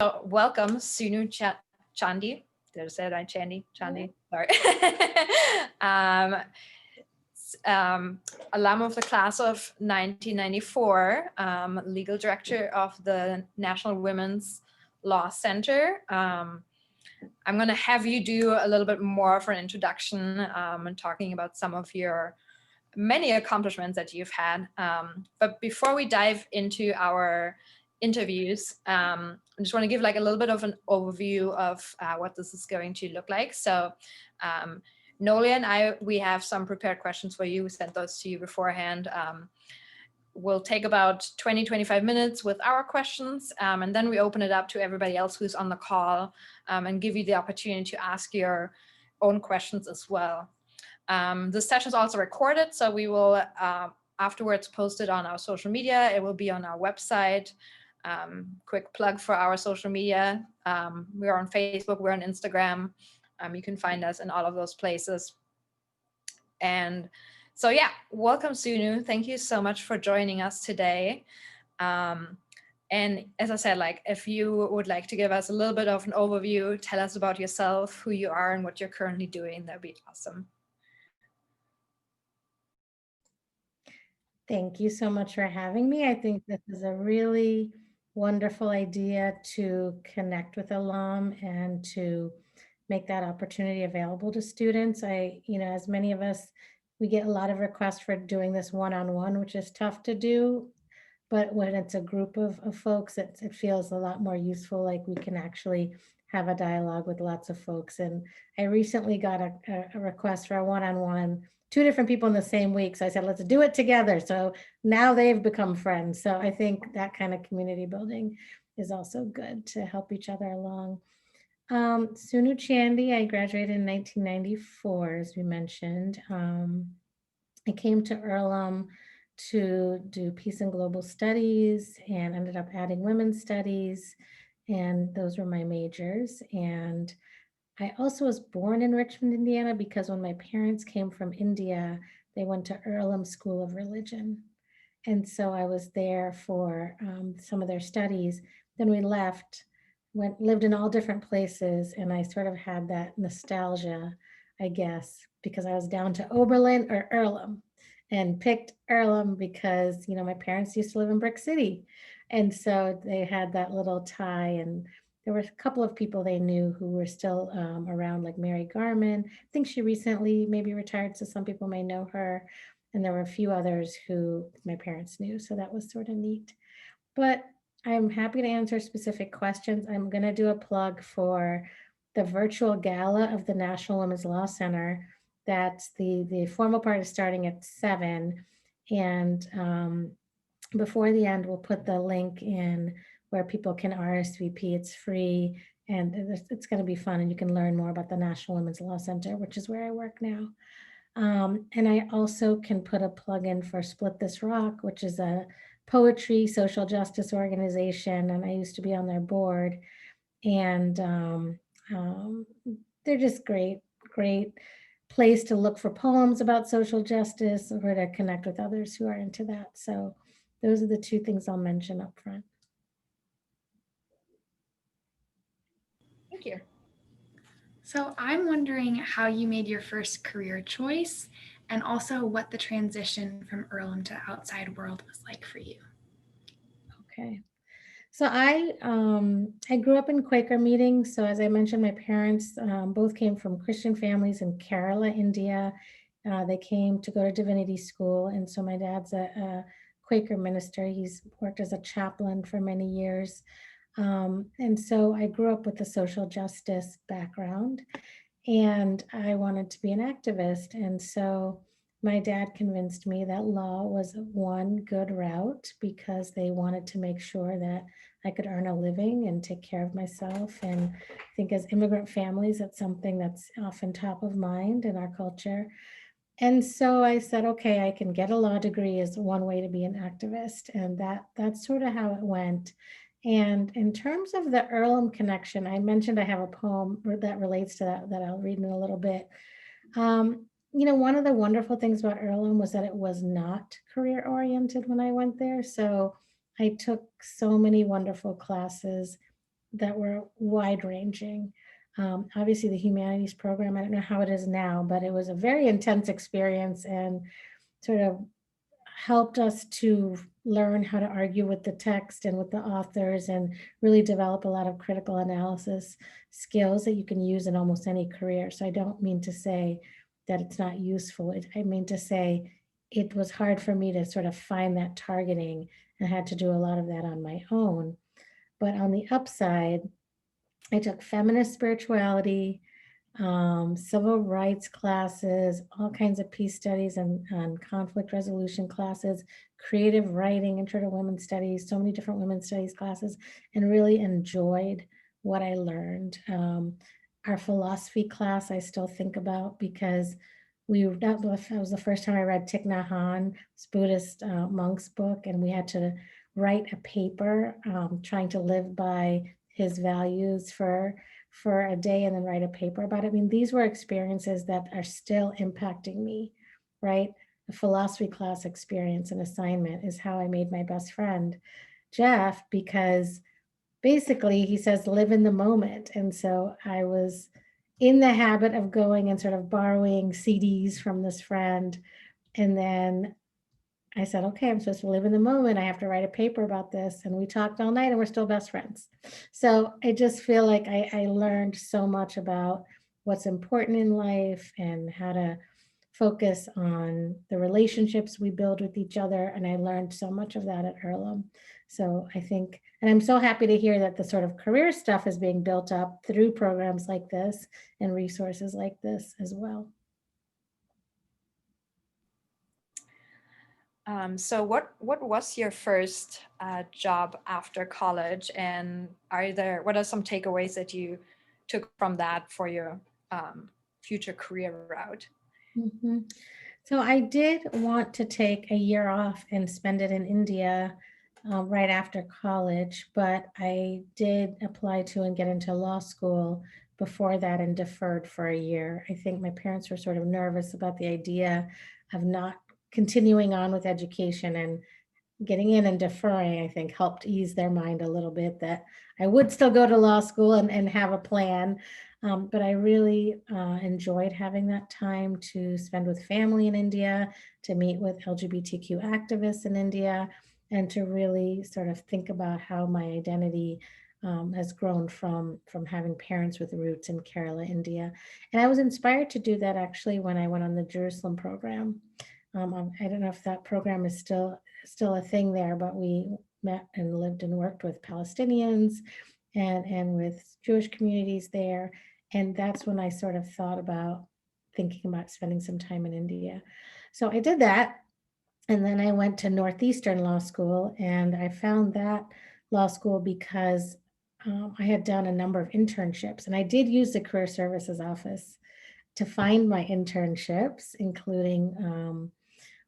So welcome, Sunu Chandy. Did I say it right? Chandy. Sorry. um, alum of the class of 1994, legal director of the National Women's Law Center. I'm going to have you do a little bit more of an introduction and talking about some of your many accomplishments that you've had. But before we dive into our interviews, I just want to give like a little bit of an overview of what this is going to look like. So Noli and I, we have some prepared questions for you. We sent those to you beforehand. We'll take about 20-25 minutes with our questions, and then we open it up to everybody else who's on the call and give you the opportunity to ask your own questions as well. This session is also recorded, so we will afterwards post it on our social media. It will be on our website. Quick plug for our social media. We're on Facebook, we're on Instagram. You can find us in all of those places. And so yeah, welcome Sunu. Thank you so much for joining us today. And as I said, like if you would like to give us a little bit of an overview, tell us about yourself, who you are and what you're currently doing, that'd be awesome. Thank you so much for having me. I think this is a really wonderful idea to connect with alum and to make that opportunity available to students. As many of us, we get a lot of requests for doing this one-on-one, which is tough to do. But when it's a group of folks, it feels a lot more useful, like we can actually have a dialogue with lots of folks. And I recently got a request for a one-on-one, 2 different people in the same week. So I said, let's do it together. So now they've become friends. So I think that kind of community building is also good to help each other along. Sunu Chandy, I graduated in 1994, as we mentioned. I came to Earlham to do peace and global studies and ended up adding women's studies. And those were my majors. And I also was born in Richmond, Indiana, because when my parents came from India, they went to Earlham School of Religion. And so I was there for some of their studies. Then we left, lived in all different places. And I sort of had that nostalgia, I guess, because I was down to Oberlin or Earlham, and picked Earlham because, my parents used to live in Brick City. And so they had that little tie, and there were a couple of people they knew who were still around, like Mary Garman. I think she recently maybe retired, so some people may know her. And there were a few others who my parents knew, so that was sort of neat. But I'm happy to answer specific questions. I'm going to do a plug for the virtual gala of the National Women's Law Center. That's the formal part is starting at 7. And before the end, we'll put the link in where people can RSVP. It's free and it's going to be fun. And you can learn more about the National Women's Law Center, which is where I work now. And I also can put a plug in for Split This Rock, which is a poetry social justice organization. And I used to be on their board. And they're just great place to look for poems about social justice or to connect with others who are into that. So those are the 2 things I'll mention up front. Thank you. So I'm wondering how you made your first career choice and also what the transition from Earlham to outside world was like for you. Okay. So I grew up in Quaker meetings. So as I mentioned, my parents both came from Christian families in Kerala, India. They came to go to divinity school. And so my dad's a Quaker minister. He's worked as a chaplain for many years. And so I grew up with a social justice background and I wanted to be an activist. And so my dad convinced me that law was one good route because they wanted to make sure that I could earn a living and take care of myself. And I think as immigrant families, that's something that's often top of mind in our culture. And so I said, okay, I can get a law degree is one way to be an activist. And that's sort of how it went. And in terms of the Earlham Connection, I mentioned I have a poem that relates to that I'll read in a little bit. One of the wonderful things about Earlham was that it was not career oriented when I went there. So I took so many wonderful classes that were wide ranging. Obviously the humanities program, I don't know how it is now, but it was a very intense experience and sort of helped us to learn how to argue with the text and with the authors and really develop a lot of critical analysis skills that you can use in almost any career. So I don't mean to say that it's not useful. I mean to say it was hard for me to sort of find that targeting and had to do a lot of that on my own. But on the upside, I took feminist spirituality, civil rights classes, all kinds of peace studies and conflict resolution classes, creative writing, intro to women's studies, so many different women's studies classes, and really enjoyed what I learned. Our philosophy class I still think about because that was the first time I read Thich Nhat Hanh, this Buddhist monk's book, and we had to write a paper trying to live by his values for a day and then write a paper about it. I mean, these were experiences that are still impacting me, right? The philosophy class experience and assignment is how I made my best friend, Jeff, because basically he says, live in the moment. And so I was in the habit of going and sort of borrowing CDs from this friend. And then I said, okay, I'm supposed to live in the moment. I have to write a paper about this. And we talked all night and we're still best friends. So I just feel like I learned so much about what's important in life and how to focus on the relationships we build with each other. And I learned so much of that at Earlham. So I think, and I'm so happy to hear that the sort of career stuff is being built up through programs like this and resources like this as well. So what was your first job after college, and what are some takeaways that you took from that for your future career route? Mm-hmm. So I did want to take a year off and spend it in India right after college, but I did apply to and get into law school before that and deferred for a year. I think my parents were sort of nervous about the idea of not continuing on with education, and getting in and deferring, I think, helped ease their mind a little bit that I would still go to law school and have a plan. But I really enjoyed having that time to spend with family in India, to meet with LGBTQ activists in India, and to really sort of think about how my identity has grown from having parents with roots in Kerala, India. And I was inspired to do that actually when I went on the Jerusalem program. I don't know if that program is still a thing there, but we met and lived and worked with Palestinians and with Jewish communities there. And that's when I sort of thought about thinking about spending some time in India. So I did that. And then I went to Northeastern Law School, and I found that law school because I had done a number of internships, and I did use the Career Services Office to find my internships, including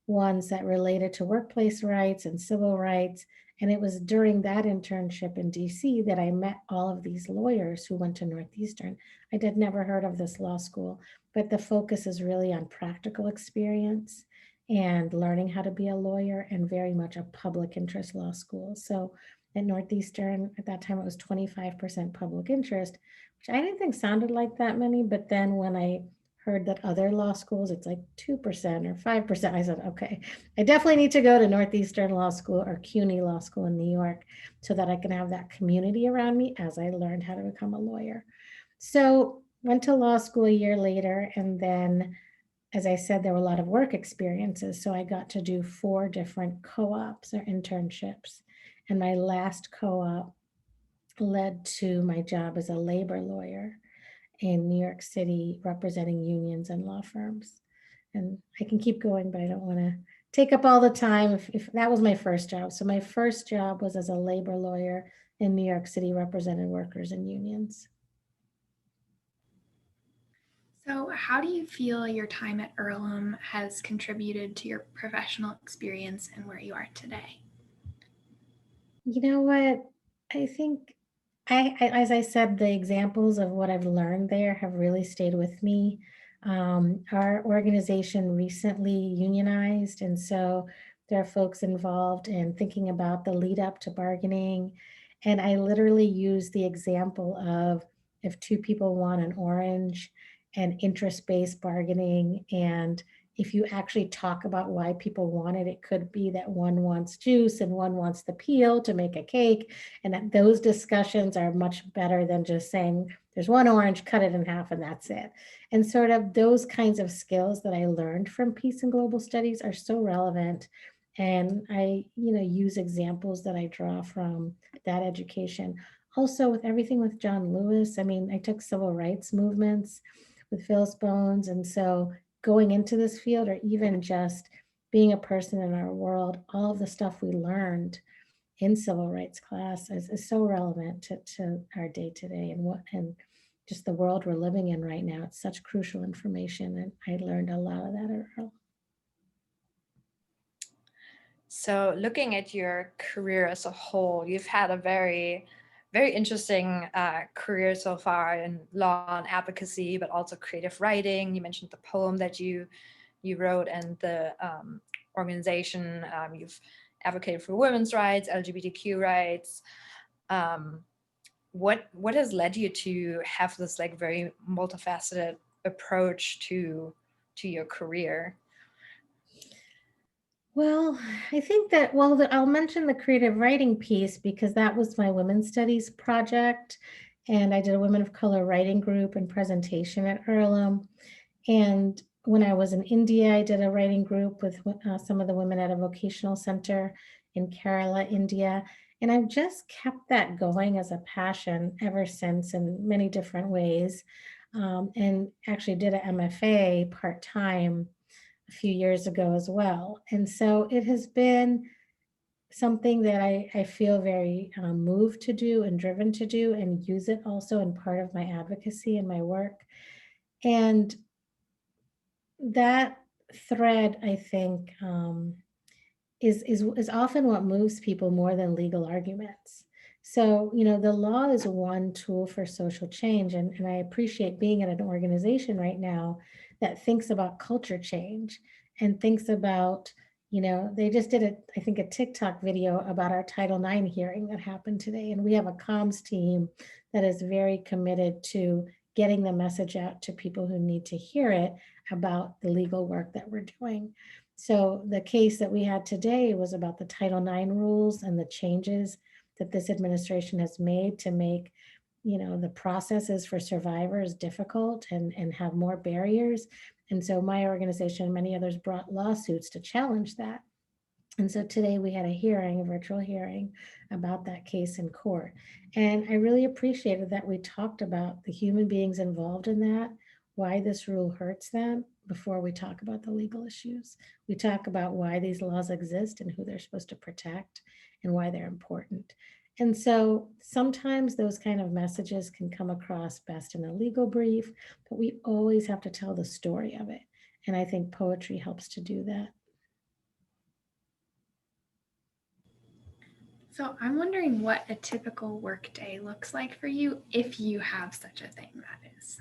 ones that related to workplace rights and civil rights. And it was during that internship in DC that I met all of these lawyers who went to Northeastern. I had never heard of this law school, but the focus is really on practical experience and learning how to be a lawyer, and very much a public interest law school. So at Northeastern, at that time, it was 25% public interest, which I didn't think sounded like that many. But then when I heard that other law schools, it's like 2% or 5%. I said, okay, I definitely need to go to Northeastern Law School or CUNY Law School in New York so that I can have that community around me as I learned how to become a lawyer. So went to law school a year later. And then, as I said, there were a lot of work experiences. So I got to do 4 different co-ops or internships. And my last co-op led to my job as a labor lawyer in New York City, representing unions and law firms. And I can keep going, but I don't want to take up all the time. If that was my first job. So my first job was as a labor lawyer in New York City, representing workers and unions. So how do you feel your time at Earlham has contributed to your professional experience and where you are today? You know what? I think as I said, the examples of what I've learned there have really stayed with me. Our organization recently unionized, and so there are folks involved in thinking about the lead up to bargaining And I literally use the example of if two people want an orange and interest-based bargaining, and if you actually talk about why people want it, it could be that one wants juice and one wants the peel to make a cake. And that those discussions are much better than just saying, there's one orange, cut it in half, and that's it. And sort of those kinds of skills that I learned from peace and global studies are so relevant. And I, use examples that I draw from that education. Also with everything with John Lewis, I mean, I took civil rights movements with Phyllis Bones. And so going into this field, or even just being a person in our world, all of the stuff we learned in civil rights class is so relevant to our day to day and just the world we're living in right now. It's such crucial information. And I learned a lot of that at Earl. So looking at your career as a whole, you've had a very, very interesting career so far in law and advocacy, but also creative writing. You mentioned the poem that you wrote and the organization. You've advocated for women's rights, LGBTQ rights. What has led you to have this like very multifaceted approach to your career? Well, I think that, I'll mention the creative writing piece because that was my women's studies project. And I did a women of color writing group and presentation at Earlham. And when I was in India, I did a writing group with some of the women at a vocational center in Kerala, India. And I've just kept that going as a passion ever since in many different ways. And actually did an MFA part-time a few years ago as well. And so it has been something that I feel very moved to do and driven to do, and use it also in part of my advocacy and my work. And that thread, I think, is often what moves people more than legal arguments. So, the law is one tool for social change. And I appreciate being at an organization right now that thinks about culture change and thinks about, they just did I think a TikTok video about our Title IX hearing that happened today. And we have a comms team that is very committed to getting the message out to people who need to hear it about the legal work that we're doing. So the case that we had today was about the Title IX rules and the changes that this administration has made to make, the processes for survivors difficult and have more barriers. And so my organization and many others brought lawsuits to challenge that. And so today we had a virtual hearing about that case in court. And I really appreciated that we talked about the human beings involved in that, why this rule hurts them, before we talk about the legal issues. We talk about why these laws exist and who they're supposed to protect and why they're important. And so sometimes those kind of messages can come across best in a legal brief, but we always have to tell the story of it. And I think poetry helps to do that. So I'm wondering what a typical workday looks like for you, if you have such a thing, that is.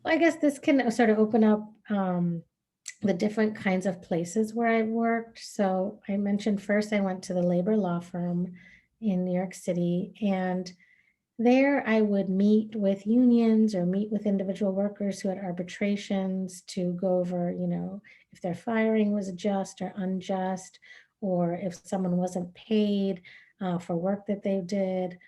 Well, I guess this can sort of open up the different kinds of places where I've worked. So I mentioned first I went to the labor law firm in New York City, and there I would meet with unions or meet with individual workers who had arbitrations to go over, if their firing was just or unjust, or if someone wasn't paid for work that they did.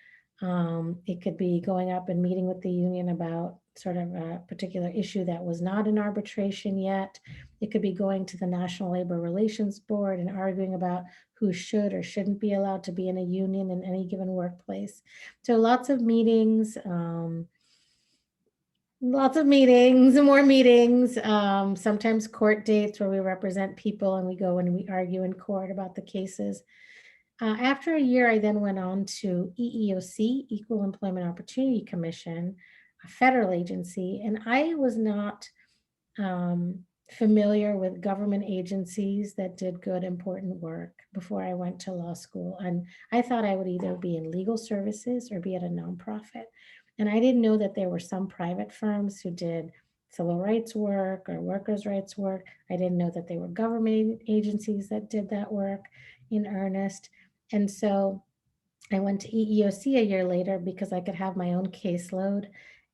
It could be going up and meeting with the union about sort of a particular issue that was not in arbitration yet. It could be going to the National Labor Relations Board and arguing about who should or shouldn't be allowed to be in a union in any given workplace. So lots of meetings, more meetings, sometimes court dates where we represent people and we go and we argue in court about the cases. After a year, I then went on to EEOC, Equal Employment Opportunity Commission, a federal agency, and I was not familiar with government agencies that did good, important work before I went to law school. And I thought I would either be in legal services or be at a nonprofit. And I didn't know that there were some private firms who did civil rights work or workers' rights work. I didn't know that they were government agencies that did that work in earnest. And so I went to EEOC a year later because I could have my own caseload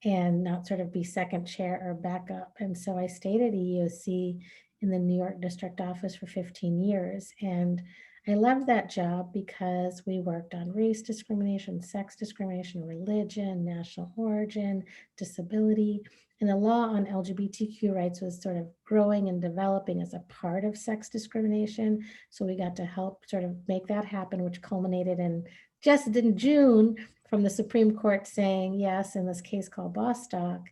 and not sort of be second chair or backup. And so I stayed at EEOC in the New York district office for 15 years. And I loved that job because we worked on race discrimination, sex discrimination, religion, national origin, disability. And the law on LGBTQ rights was sort of growing and developing as a part of sex discrimination. So we got to help sort of make that happen, which culminated in just in June from the Supreme Court saying, yes, in this case called Bostock,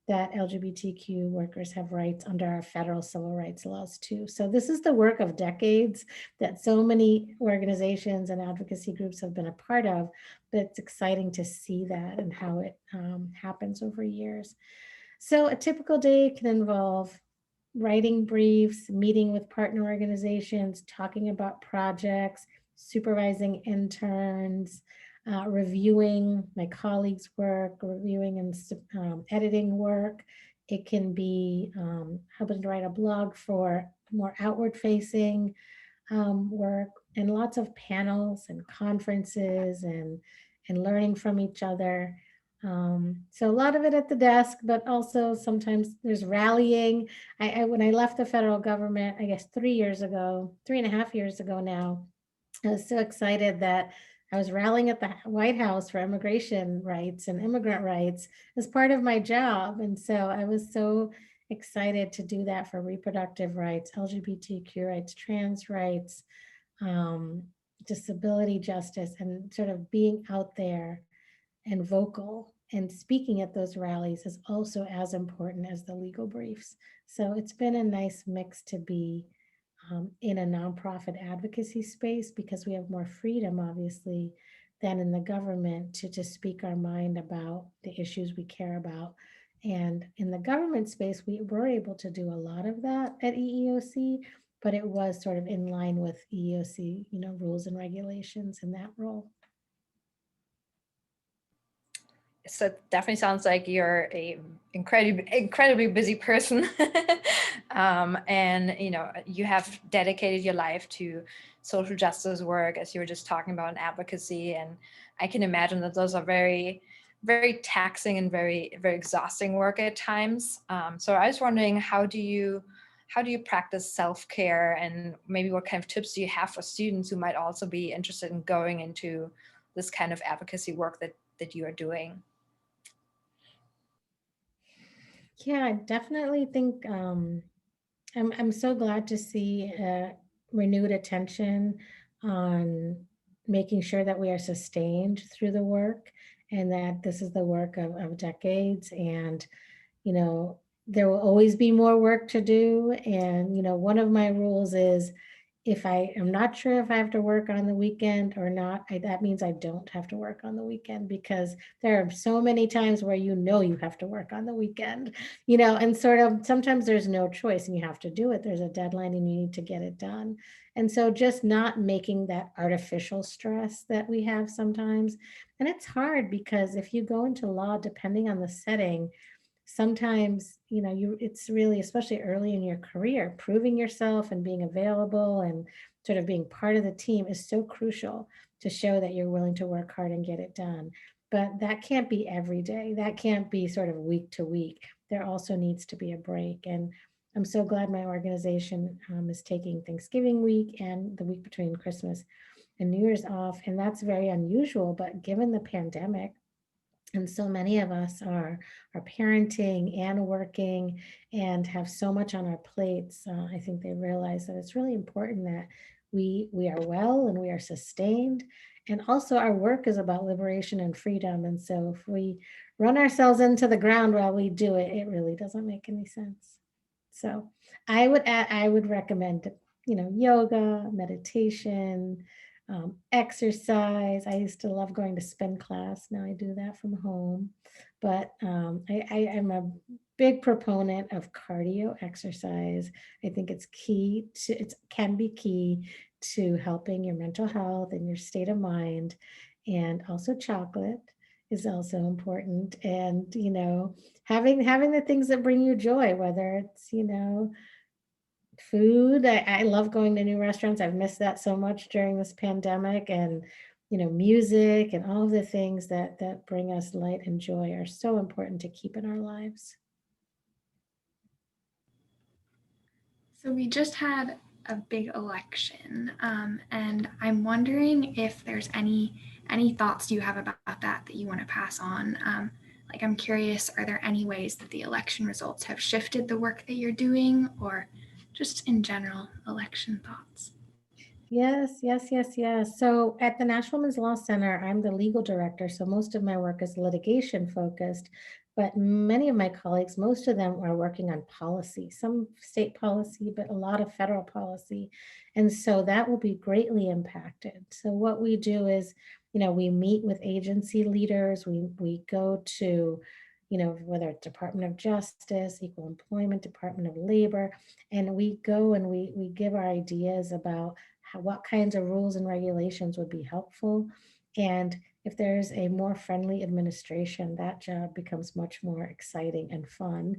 that LGBTQ workers have rights under our federal civil rights laws too. So this is the work of decades that so many organizations and advocacy groups have been a part of, but it's exciting to see that and how it happens over years. So a typical day can involve writing briefs, meeting with partner organizations, talking about projects, supervising interns, reviewing my colleagues' work, reviewing and editing work. It can be helping to write a blog for more outward facing work, and lots of panels and conferences and learning from each other. So a lot of it at the desk, but also sometimes there's rallying. When I left the federal government, I guess 3.5 years ago now, I was so excited that I was rallying at the White House for immigration rights and immigrant rights as part of my job. And so I was so excited to do that for reproductive rights, LGBTQ rights, trans rights, disability justice, and sort of being out there and vocal and speaking at those rallies is also as important as the legal briefs. So it's been a nice mix to be in a nonprofit advocacy space because we have more freedom, obviously, than in the government to speak our mind about the issues we care about. And in the government space, we were able to do a lot of that at EEOC, but it was sort of in line with EEOC, rules and regulations in that role. So it definitely sounds like you're a incredibly busy person. And you have dedicated your life to social justice work, as you were just talking about, and advocacy. And I can imagine that those are very, very taxing and very, very exhausting work at times. So I was wondering, how do you practice self-care, and maybe what kind of tips do you have for students who might also be interested in going into this kind of advocacy work that you are doing? Yeah, I definitely think I'm so glad to see renewed attention on making sure that we are sustained through the work, and that this is the work of decades. And there will always be more work to do. And one of my rules is, if I am not sure if I have to work on the weekend or not, that means I don't have to work on the weekend, because there are so many times where you have to work on the weekend, and sort of sometimes there's no choice and you have to do it. There's a deadline and you need to get it done. And so just not making that artificial stress that we have sometimes. And it's hard because if you go into law, depending on the setting, sometimes it's really, especially early in your career, proving yourself and being available and sort of being part of the team is so crucial to show that you're willing to work hard and get it done. But that can't be every day. That can't be sort of week to week. There also needs to be a break. And I'm so glad my organization is taking Thanksgiving week and the week between Christmas and New Year's off. And that's very unusual, but given the pandemic, and so many of us are parenting and working and have so much on our plates. I think they realize that it's really important that we are well and we are sustained. And also our work is about liberation and freedom. And so if we run ourselves into the ground while we do it, it really doesn't make any sense. So I would recommend, yoga, meditation, exercise. I used to love going to spin class. Now I do that from home. But I am a big proponent of cardio exercise. I think it can be key to helping your mental health and your state of mind. And also chocolate is also important. And, having the things that bring you joy, whether it's, food. I love going to new restaurants. I've missed that so much during this pandemic. And, music and all of the things that bring us light and joy are so important to keep in our lives. So we just had a big election, and I'm wondering if there's any thoughts you have about that you want to pass on. Like, I'm curious, are there any ways that the election results have shifted the work that you're doing, or just in general election thoughts? Yes. So at the National Women's Law Center, I'm the legal director. So most of my work is litigation focused, but many of my colleagues, most of them are working on policy, some state policy, but a lot of federal policy. And so that will be greatly impacted. So what we do is, we meet with agency leaders, we go to, whether it's Department of Justice, Equal Employment, Department of Labor, and we go and we give our ideas about what kinds of rules and regulations would be helpful. And if there's a more friendly administration, that job becomes much more exciting and fun.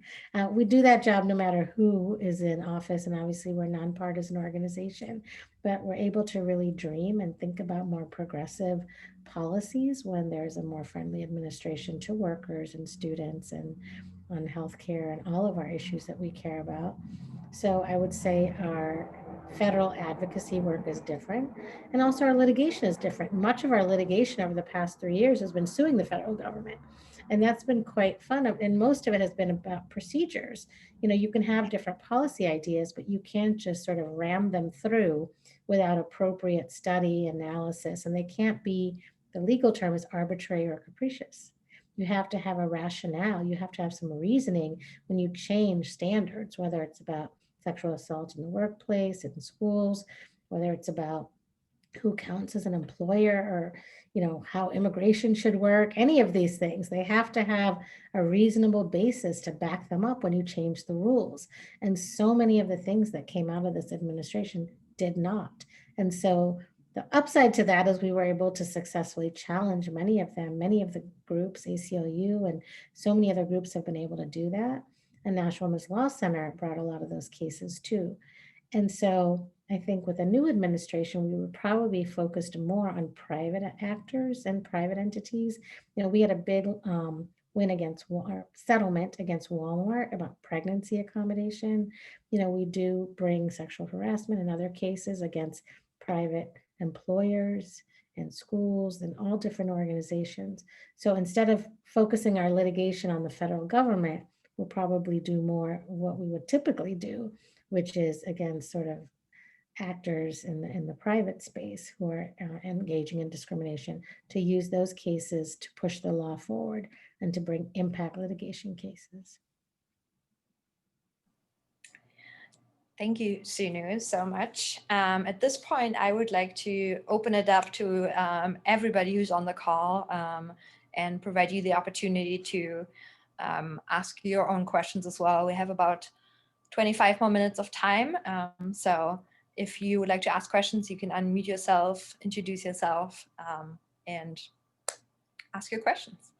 We do that job no matter who is in office, and obviously we're a nonpartisan organization, but we're able to really dream and think about more progressive policies when there's a more friendly administration to workers and students and on healthcare and all of our issues that we care about. So I would say our federal advocacy work is different, and also our litigation is different. Much of our litigation over the past 3 years has been suing the federal government, and that's been quite fun. And most of it has been about procedures. You can have different policy ideas, but you can't just sort of ram them through without appropriate study, analysis, and they can't be, the legal term is arbitrary or capricious. You have to have a rationale. You have to have some reasoning when you change standards, whether it's about sexual assault in the workplace, in schools, whether it's about who counts as an employer, or how immigration should work. Any of these things, they have to have a reasonable basis to back them up when you change the rules. And so many of the things that came out of this administration did not. And so the upside to that is we were able to successfully challenge many of them. Many of the groups, ACLU and so many other groups, have been able to do that. And National Women's Law Center brought a lot of those cases too. And so I think with a new administration, we would probably be focused more on private actors and private entities. We had a big win against settlement against Walmart about pregnancy accommodation. We do bring sexual harassment and other cases against private employers and schools and all different organizations. So instead of focusing our litigation on the federal government, we'll probably do more what we would typically do, which is, again, sort of actors in the private space who are engaging in discrimination, to use those cases to push the law forward and to bring impact litigation cases. Thank you, Sunu, so much. At this point, I would like to open it up to everybody who's on the call and provide you the opportunity to ask your own questions as well. We have about 25 more minutes of time. So if you would like to ask questions, you can unmute yourself, introduce yourself, and ask your questions.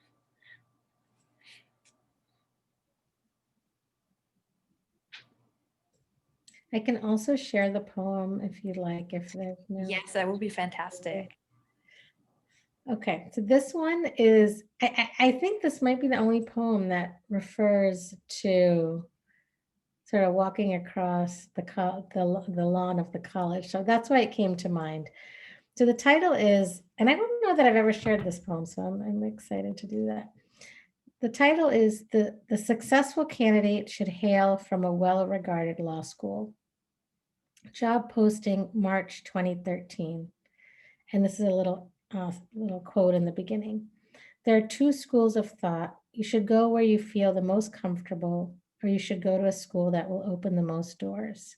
I can also share the poem if you'd like, if there's no. Yes, that would be fantastic. Okay, so this one is, I think this might be the only poem that refers to sort of walking across the lawn of the college. So that's why it came to mind. So the title is, and I don't know that I've ever shared this poem, so I'm excited to do that. The title is The Successful Candidate Should Hail from a Well-Regarded Law School. Job posting, March 2013. And this is a little quote in the beginning. There are two schools of thought. You should go where you feel the most comfortable, or you should go to a school that will open the most doors.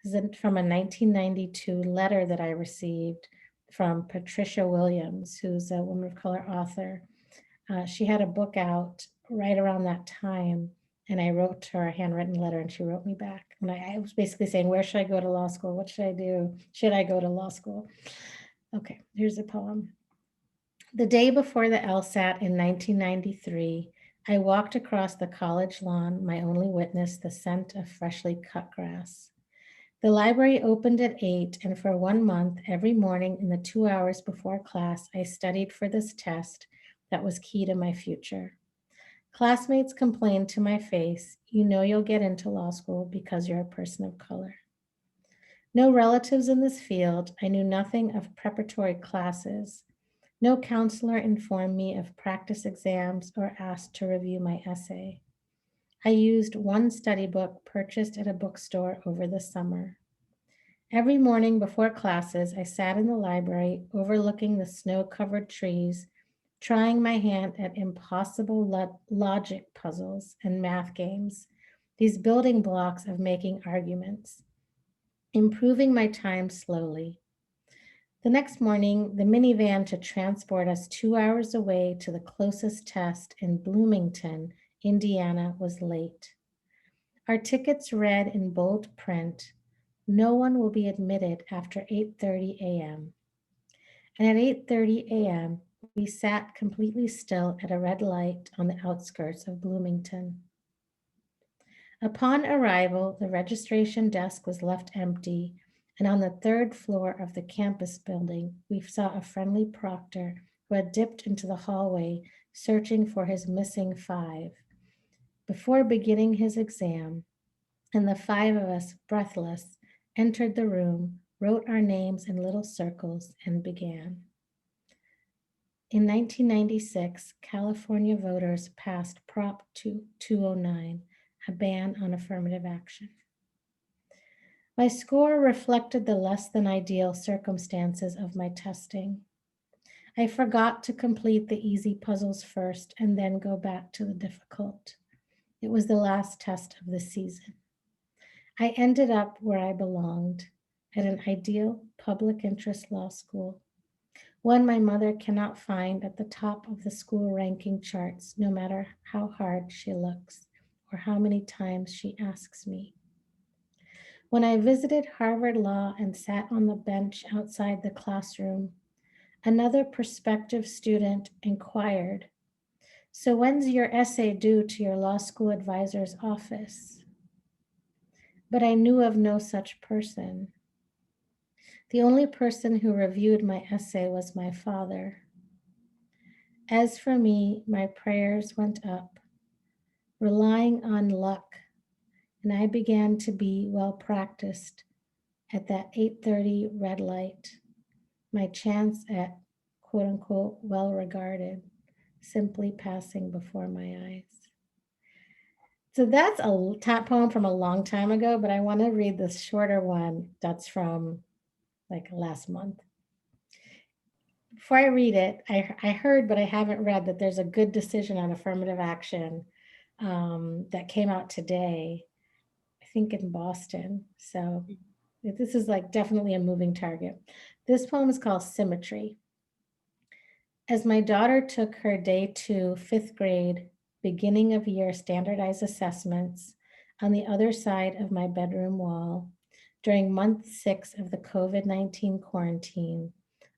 This is from a 1992 letter that I received from Patricia Williams, who's a woman of color author. She had a book out right around that time, and I wrote her a handwritten letter, and she wrote me back. And I was basically saying, where should I go to law school? What should I do? Should I go to law school? Okay, here's a poem. The day before the LSAT in 1993, I walked across the college lawn, my only witness, the scent of freshly cut grass. The library opened at 8, and for 1 month, every morning in the 2 hours before class, I studied for this test that was key to my future. Classmates complained to my face, "You know you'll get into law school because you're a person of color." No relatives in this field, I knew nothing of preparatory classes. No counselor informed me of practice exams or asked to review my essay. I used one study book purchased at a bookstore over the summer. Every morning before classes, I sat in the library overlooking the snow-covered trees, trying my hand at impossible logic puzzles and math games, these building blocks of making arguments, improving my time slowly. The next morning, the minivan to transport us 2 hours away to the closest test in Bloomington, Indiana, was late. Our tickets read in bold print, "No one will be admitted after 8:30 a.m." And at 8:30 a.m., we sat completely still at a red light on the outskirts of Bloomington. Upon arrival, the registration desk was left empty, and on the 3rd floor of the campus building, we saw a friendly proctor who had dipped into the hallway searching for his missing 5. Before beginning his exam, and the 5 of us, breathless, entered the room, wrote our names in little circles, and began. In 1996, California voters passed Prop 209, a ban on affirmative action. My score reflected the less than ideal circumstances of my testing. I forgot to complete the easy puzzles first and then go back to the difficult. It was the last test of the season. I ended up where I belonged, at an ideal public interest law school, one my mother cannot find at the top of the school ranking charts, no matter how hard she looks or how many times she asks me. When I visited Harvard Law and sat on the bench outside the classroom, another prospective student inquired, "So when's your essay due to your law school advisor's office?" But I knew of no such person. The only person who reviewed my essay was my father. As for me, my prayers went up, relying on luck, and I began to be well practiced at that 8:30 red light, my chance at quote unquote well regarded, simply passing before my eyes. So that's a top poem from a long time ago, but I want to read this shorter one that's from like last month. Before I read it, I heard, but I haven't read, that there's a good decision on affirmative action that came out today, I think in Boston. So this is like definitely a moving target. This poem is called Symmetry. As my daughter took her day 2 5th grade beginning of year standardized assessments on the other side of my bedroom wall during month 6 of the COVID-19 quarantine,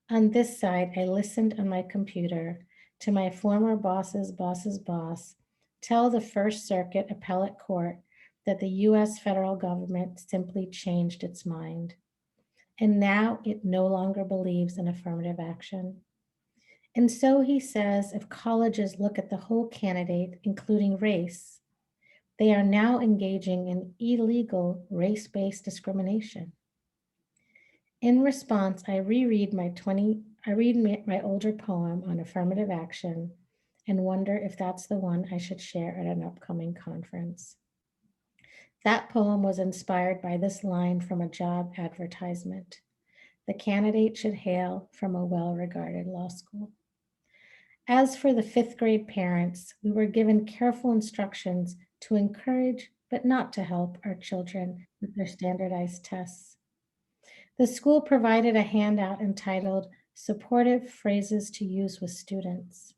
on this side, I listened on my computer to my former boss's boss's boss tell the First Circuit Appellate Court that the US federal government simply changed its mind. And now it no longer believes in affirmative action. And so he says, if colleges look at the whole candidate, including race, they are now engaging in illegal race-based discrimination. In response, I reread my older poem on affirmative action and wonder if that's the one I should share at an upcoming conference. That poem was inspired by this line from a job advertisement: "The candidate should hail from a well-regarded law school." As for the 5th grade parents, we were given careful instructions to encourage, but not to help our children with their standardized tests. The school provided a handout entitled "Supportive Phrases to Use with Students."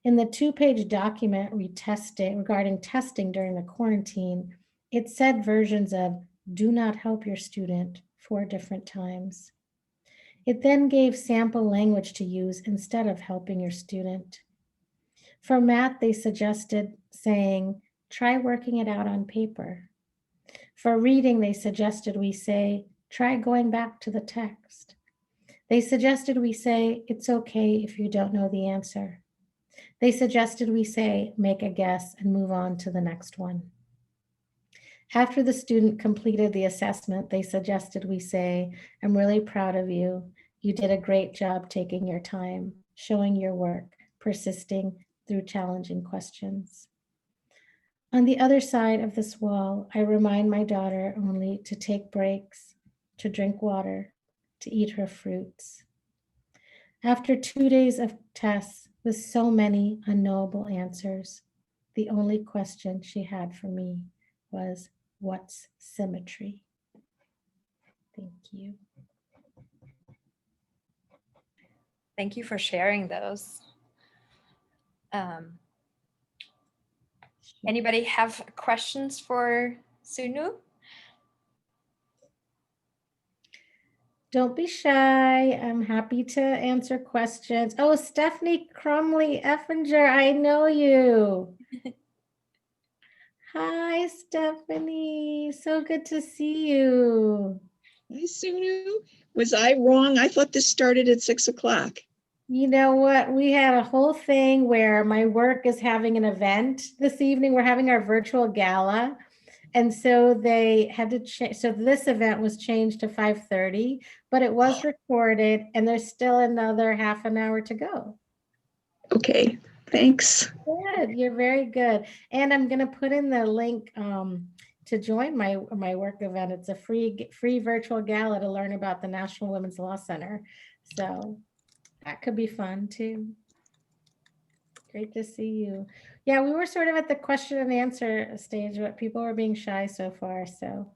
In the 2-page document regarding testing during the quarantine, it said versions of "do not help your student" 4 different times. It then gave sample language to use instead of helping your student. For math, they suggested saying, "Try working it out on paper." For reading, they suggested we say, try going back to the text. They suggested we say, it's okay if you don't know the answer. They suggested we say, make a guess and move on to the next one. After the student completed the assessment, they suggested we say, I'm really proud of you. You did a great job taking your time, showing your work, persisting through challenging questions. On the other side of this wall, I remind my daughter only to take breaks, to drink water, to eat her fruits. After 2 days of tests with so many unknowable answers, the only question she had for me was, what's symmetry? Thank you. Thank you for sharing those. Anybody have questions for Sunu? Don't be shy. I'm happy to answer questions. Oh, Stephanie Crumley Effinger, I know you. Hi, Stephanie. So good to see you. Hi, Sunu. Was I wrong? I thought this started at 6 o'clock. You know what? We had a whole thing where my work is having an event this evening. We're having our virtual gala. And so they had to change. So this event was changed to 5:30, but it was recorded and there's still another half an hour to go. Okay, thanks. Good, you're very good. And I'm gonna put in the link to join my work event. It's a free virtual gala to learn about the National Women's Law Center. So that could be fun too. Great to see you. Yeah, we were sort of at the question and answer stage, but people were being shy so far, so.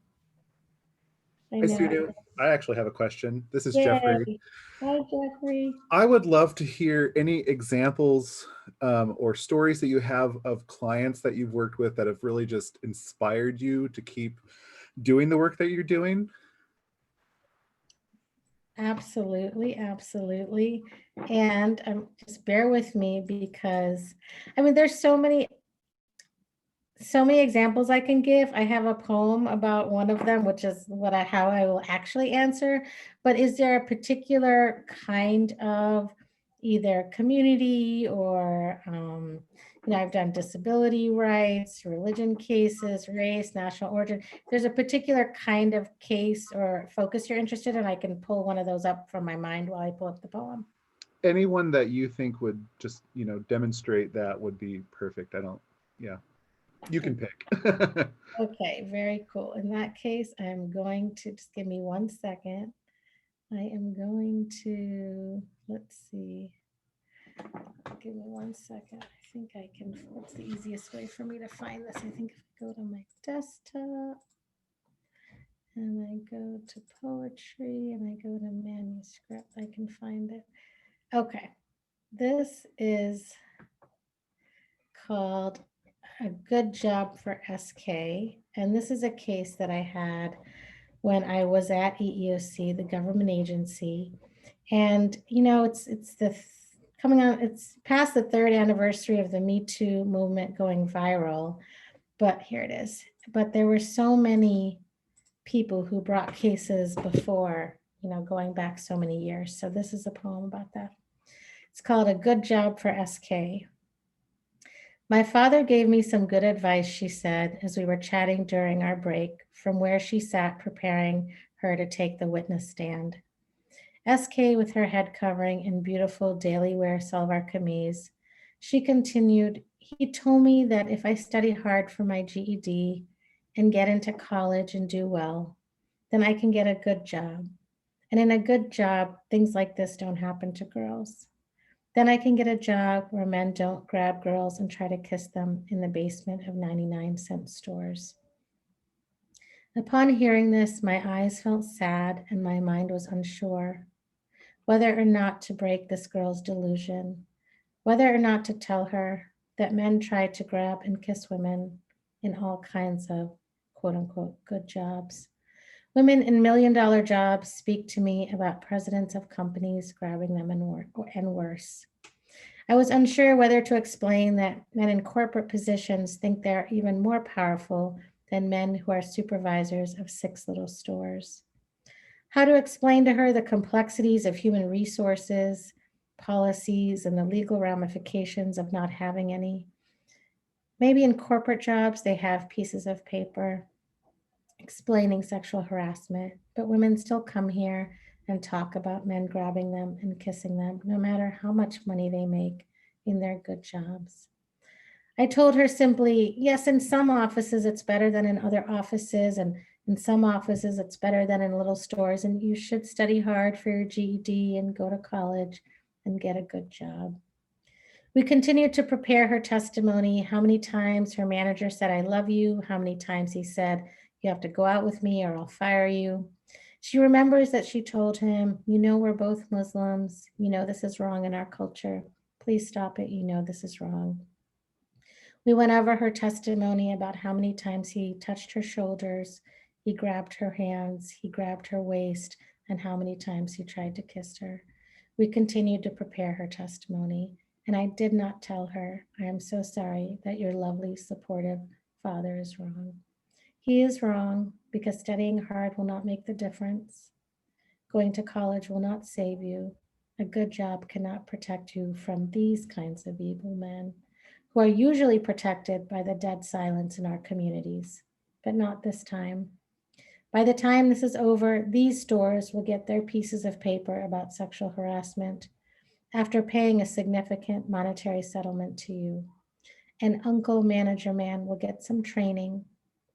I Hi, know. Sunu. I actually have a question. This is Yay. Jeffrey. Hi, Jeffrey. I would love to hear any examples or stories that you have of clients that you've worked with that have really just inspired you to keep doing the work that you're doing. Absolutely, absolutely. And just bear with me because, I mean, there's so many examples I can give. I have a poem about one of them, which is how I will actually answer. But is there a particular kind of either community or, you know, I've done disability rights, religion cases, race, national origin. If there's a particular kind of case or focus you're interested in, I can pull one of those up from my mind while I pull up the poem. Anyone that you think would just, you know, demonstrate that would be perfect. Yeah. You can pick. Okay, very cool. In that case, I'm going to just give me 1 second. I am going to, let's see. Give me 1 second. I think I can, what's the easiest way for me to find this? I think if I go to my desktop and I go to poetry and I go to manuscript, I can find it. Okay, this is called A Good Job for SK. And this is a case that I had when I was at Eeoc, the government agency. And, you know, it's past the 3rd anniversary of the Me Too movement going viral, but here it is. But there were so many people who brought cases before, you know, going back so many years. So this is a poem about that. It's called A Good Job for SK. My father gave me some good advice, she said, as we were chatting during our break from where she sat preparing her to take the witness stand. SK with her head covering in beautiful daily wear salwar kameez, she continued, he told me that if I study hard for my GED and get into college and do well, then I can get a good job. And in a good job, things like this don't happen to girls. Then I can get a job where men don't grab girls and try to kiss them in the basement of 99-cent stores. Upon hearing this, my eyes felt sad and my mind was unsure whether or not to break this girl's delusion, whether or not to tell her that men try to grab and kiss women in all kinds of quote unquote good jobs. Women in million-dollar jobs speak to me about presidents of companies grabbing them and worse. I was unsure whether to explain that men in corporate positions think they're even more powerful than men who are supervisors of 6 little stores. How to explain to her the complexities of human resources, policies, and the legal ramifications of not having any. Maybe in corporate jobs, they have pieces of paper explaining sexual harassment, but women still come here and talk about men grabbing them and kissing them, no matter how much money they make in their good jobs. I told her simply, yes, in some offices it's better than in other offices, and in some offices it's better than in little stores, and you should study hard for your GED and go to college and get a good job. We continued to prepare her testimony, how many times her manager said, I love you, how many times he said, you have to go out with me or I'll fire you. She remembers that she told him, you know, we're both Muslims. You know, this is wrong in our culture. Please stop it. You know, this is wrong. We went over her testimony about how many times he touched her shoulders, he grabbed her hands, he grabbed her waist, and how many times he tried to kiss her. We continued to prepare her testimony, and I did not tell her, I am so sorry that your lovely, supportive father is wrong. He is wrong because studying hard will not make the difference. Going to college will not save you. A good job cannot protect you from these kinds of evil men, who are usually protected by the dead silence in our communities, but not this time. By the time this is over, these stores will get their pieces of paper about sexual harassment after paying a significant monetary settlement to you. And Uncle Manager Man will get some training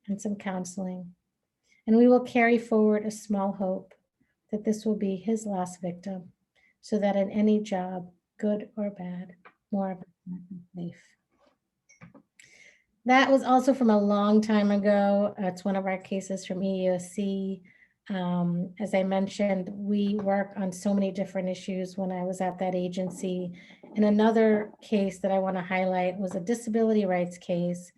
and some counseling. And we will carry forward a small hope that this will be his last victim, so that in any job, good or bad, more of us are safe. That was also from a long time ago. It's one of our cases from EEOC. As I mentioned, we work on so many different issues when I was at that agency. And another case that I want to highlight was a disability rights case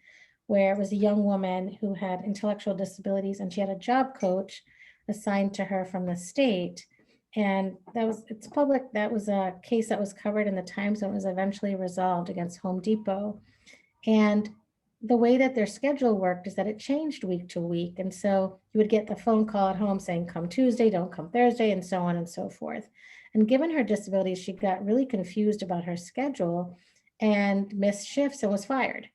where it was a young woman who had intellectual disabilities, and she had a job coach assigned to her from the state. And it's public. That was a case that was covered in the Times and was eventually resolved against Home Depot. And the way that their schedule worked is that it changed week to week. And so you would get the phone call at home saying, come Tuesday, don't come Thursday, and so on and so forth. And given her disabilities, she got really confused about her schedule and missed shifts and was fired.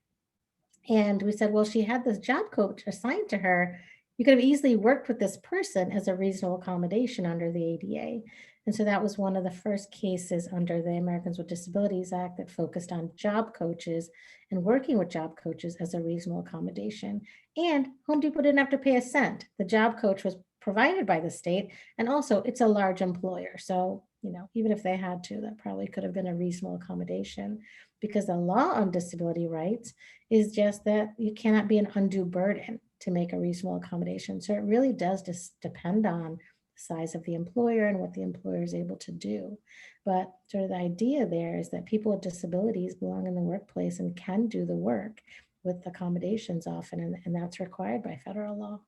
And we said, well, she had this job coach assigned to her. You could have easily worked with this person as a reasonable accommodation under the ADA. And so that was one of the first cases under the Americans with Disabilities Act that focused on job coaches and working with job coaches as a reasonable accommodation. And Home Depot didn't have to pay a cent. The job coach was provided by the state, and also it's a large employer. So, you know, even if they had to, that probably could have been a reasonable accommodation, because the law on disability rights is just that you cannot be an undue burden to make a reasonable accommodation. So it really does just depend on the size of the employer and what the employer is able to do. But sort of the idea there is that people with disabilities belong in the workplace and can do the work with accommodations often, and that's required by federal law.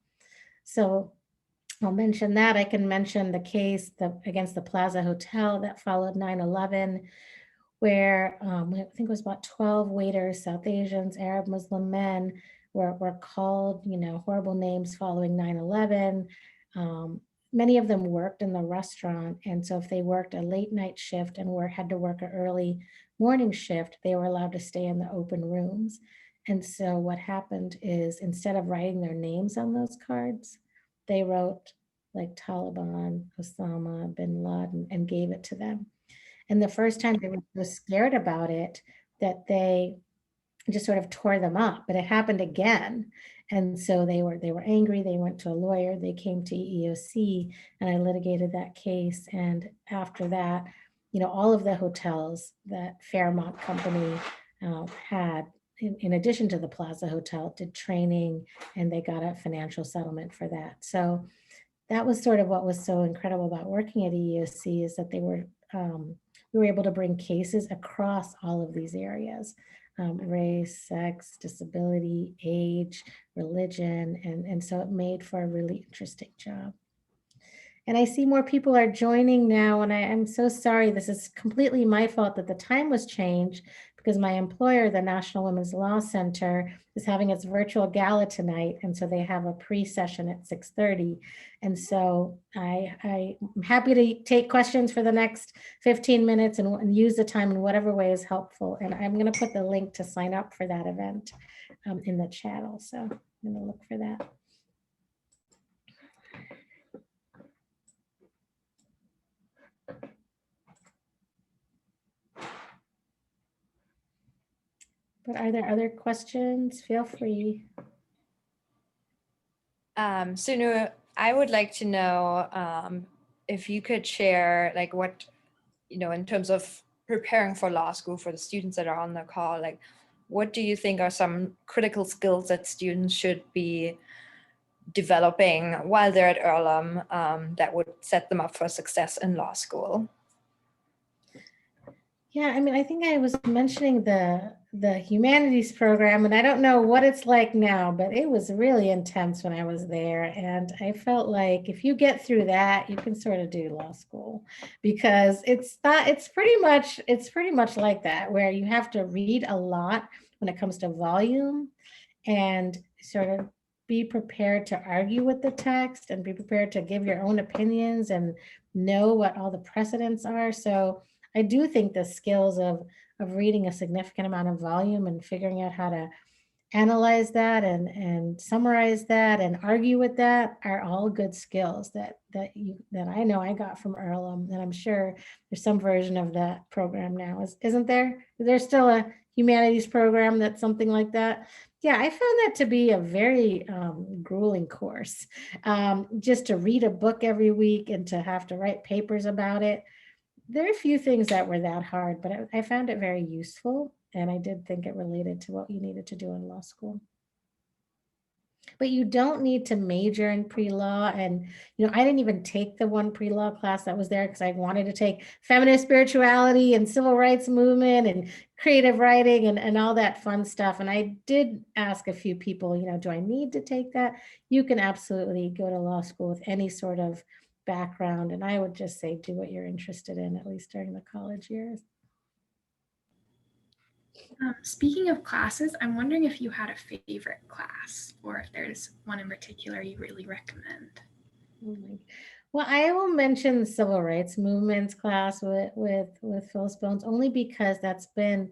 So I'll mention that. I can mention the case against the Plaza Hotel that followed 9/11, where I think it was about 12 waiters, South Asians, Arab, Muslim men, were called, you know, horrible names following 9/11. Many of them worked in the restaurant, and so if they worked a late night shift and had to work an early morning shift, they were allowed to stay in the open rooms. And so what happened is, instead of writing their names on those cards, they wrote like Taliban, Osama, bin Laden, and gave it to them. And the first time they were so scared about it that they just sort of tore them up, but it happened again. And so they were angry. They went to a lawyer, they came to EEOC, and I litigated that case. And after that, you know, all of the hotels that Fairmont Company had, in addition to the Plaza Hotel, did training, and they got a financial settlement for that. So that was sort of what was so incredible about working at EEOC, is that we were able to bring cases across all of these areas. Race, sex, disability, age, religion, and so it made for a really interesting job. And I see more people are joining now, and I'm so sorry. This is completely my fault that the time was changed, because because my employer, the National Women's Law Center, is having its virtual gala tonight. And so they have a pre-session at 6:30. And so I'm happy to take questions for the next 15 minutes and use the time in whatever way is helpful. And I'm going to put the link to sign up for that event in the chat also. I'm going to look for that. But are there other questions? Feel free. Sunu, I would like to know if you could share like what, in terms of preparing for law school for the students that are on the call, like what do you think are some critical skills that students should be developing while they're at Earlham that would set them up for success in law school? Yeah, I mean, I think I was mentioning the humanities program, and I don't know what it's like now, but it was really intense when I was there. And I felt like if you get through that, you can sort of do law school, because it's pretty much like that, where you have to read a lot when it comes to volume and sort of be prepared to argue with the text and be prepared to give your own opinions and know what all the precedents are. So I do think the skills of reading a significant amount of volume and figuring out how to analyze that and summarize that and argue with that are all good skills that I know I got from Earlham, and I'm sure there's some version of that program now. Isn't there? Is there still a humanities program that's something like that? Yeah, I found that to be a very grueling course. Just to read a book every week and to have to write papers about it. There are a few things that were that hard, but I found it very useful. And I did think it related to what you needed to do in law school. But you don't need to major in pre-law. And, I didn't even take the one pre-law class that was there because I wanted to take feminist spirituality and civil rights movement and creative writing and all that fun stuff. And I did ask a few people, do I need to take that? You can absolutely go to law school with any sort of background. And I would just say, do what you're interested in, at least during the college years. Speaking of classes, I'm wondering if you had a favorite class or if there's one in particular you really recommend. Well, I will mention the civil rights movements class with Phyllis Bones, only because that's been,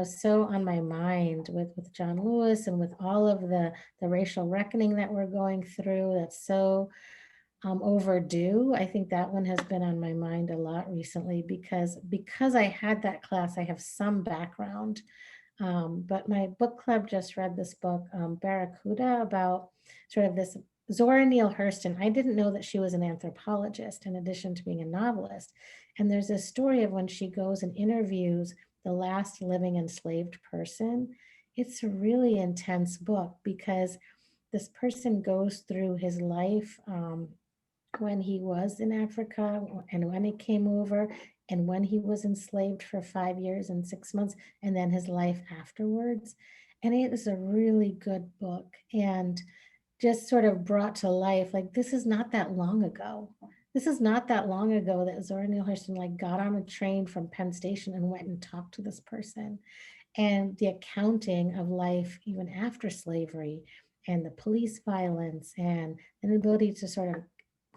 so on my mind with John Lewis and with all of the racial reckoning that we're going through. That's so overdue. I think that one has been on my mind a lot recently because I had that class, I have some background. But my book club just read this book, Barracuda, about sort of this Zora Neale Hurston. I didn't know that she was an anthropologist in addition to being a novelist. And there's a story of when she goes and interviews the last living enslaved person. It's a really intense book because this person goes through his life when he was in Africa and when he came over and when he was enslaved for 5 years and 6 months, and then his life afterwards. And it is a really good book and just sort of brought to life, like, this is not that long ago. This is not that long ago that Zora Neale Hurston got on a train from Penn Station and went and talked to this person. And the accounting of life even after slavery and the police violence and an ability to sort of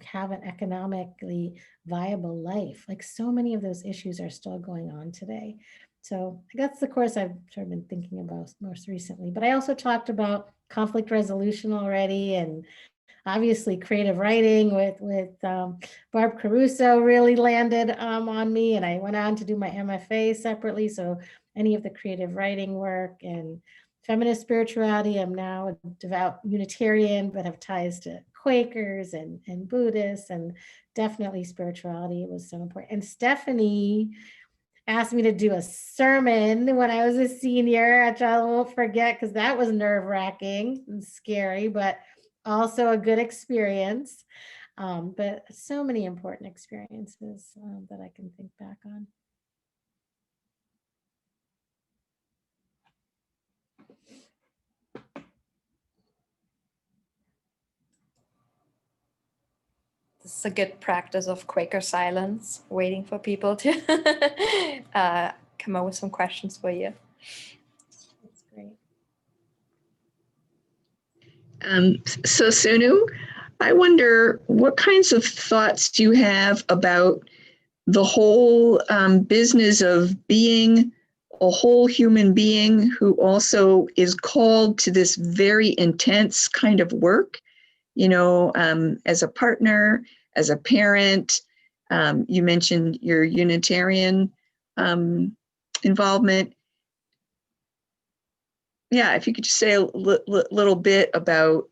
have an economically viable life. Like, so many of those issues are still going on today. So that's the course I've sort of been thinking about most recently. But I also talked about conflict resolution already, and obviously creative writing with Barb Caruso really landed on me, and I went on to do my MFA separately. So any of the creative writing work and feminist spirituality, I'm now a devout Unitarian, but have ties to Quakers and Buddhists, and definitely spirituality was so important. And Stephanie asked me to do a sermon when I was a senior, which I won't forget because that was nerve-wracking and scary, but also a good experience. But so many important experiences that I can think back on. This is a good practice of Quaker silence, waiting for people to come up with some questions for you. That's great. So Sunu, I wonder what kinds of thoughts you have about the whole business of being a whole human being who also is called to this very intense kind of work, as a partner, as a parent. You mentioned your Unitarian involvement. Yeah, if you could just say a little bit about